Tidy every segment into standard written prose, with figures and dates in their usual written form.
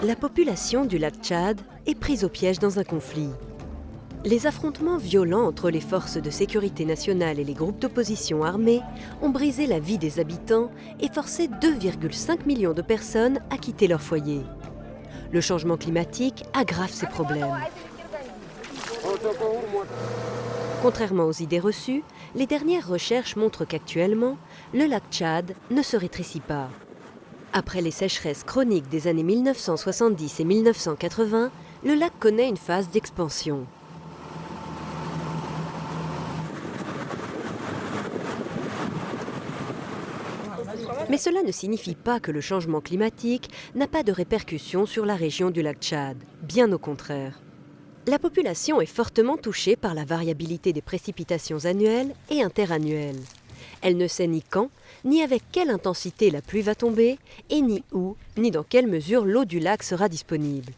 La population du lac Tchad est prise au piège dans un conflit. Les affrontements violents entre les forces de sécurité nationale et les groupes d'opposition armés ont brisé la vie des habitants et forcé 2,5 millions de personnes à quitter leur foyer. Le changement climatique aggrave ces problèmes. Contrairement aux idées reçues, les dernières recherches montrent qu'actuellement, le lac Tchad ne se rétrécit pas. Après les sécheresses chroniques des années 1970 et 1980, le lac connaît une phase d'expansion. Mais cela ne signifie pas que le changement climatique n'a pas de répercussions sur la région du lac Tchad, bien au contraire. La population est fortement touchée par la variabilité des précipitations annuelles et interannuelles. Elle ne sait ni quand, ni avec quelle intensité la pluie va tomber, et ni où, ni dans quelle mesure l'eau du lac sera disponible.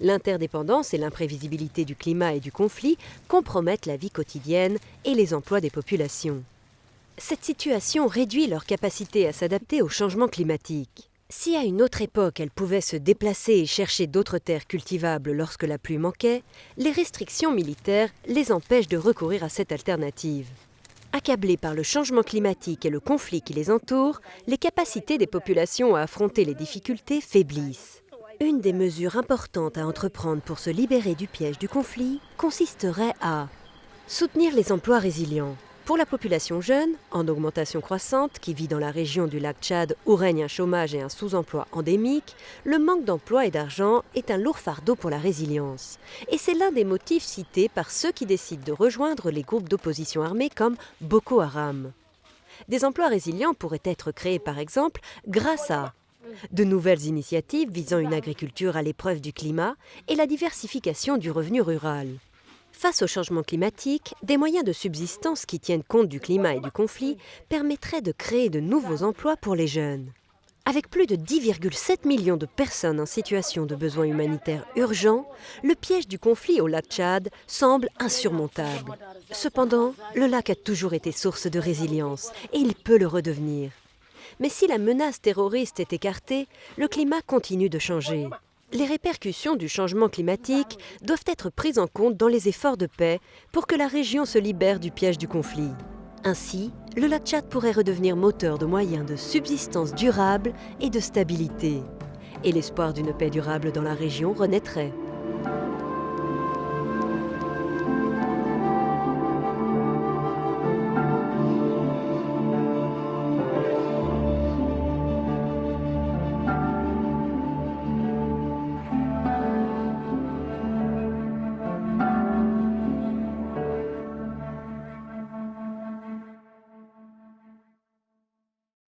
L'interdépendance et l'imprévisibilité du climat et du conflit compromettent la vie quotidienne et les emplois des populations. Cette situation réduit leur capacité à s'adapter au changement climatique. Si à une autre époque elles pouvaient se déplacer et chercher d'autres terres cultivables lorsque la pluie manquait, les restrictions militaires les empêchent de recourir à cette alternative. Accablés par le changement climatique et le conflit qui les entoure, les capacités des populations à affronter les difficultés faiblissent. Une des mesures importantes à entreprendre pour se libérer du piège du conflit consisterait à soutenir les emplois résilients. Pour la population jeune, en augmentation croissante, qui vit dans la région du lac Tchad où règne un chômage et un sous-emploi endémique, le manque d'emploi et d'argent est un lourd fardeau pour la résilience. Et c'est l'un des motifs cités par ceux qui décident de rejoindre les groupes d'opposition armés comme Boko Haram. Des emplois résilients pourraient être créés par exemple grâce à de nouvelles initiatives visant une agriculture à l'épreuve du climat et la diversification du revenu rural. Face au changement climatique, des moyens de subsistance qui tiennent compte du climat et du conflit permettraient de créer de nouveaux emplois pour les jeunes. Avec plus de 10,7 millions de personnes en situation de besoins humanitaires urgents, le piège du conflit au lac Tchad semble insurmontable. Cependant, le lac a toujours été source de résilience et il peut le redevenir. Mais si la menace terroriste est écartée, le climat continue de changer. Les répercussions du changement climatique doivent être prises en compte dans les efforts de paix pour que la région se libère du piège du conflit. Ainsi, le lac Tchad pourrait redevenir moteur de moyens de subsistance durable et de stabilité. Et l'espoir d'une paix durable dans la région renaîtrait.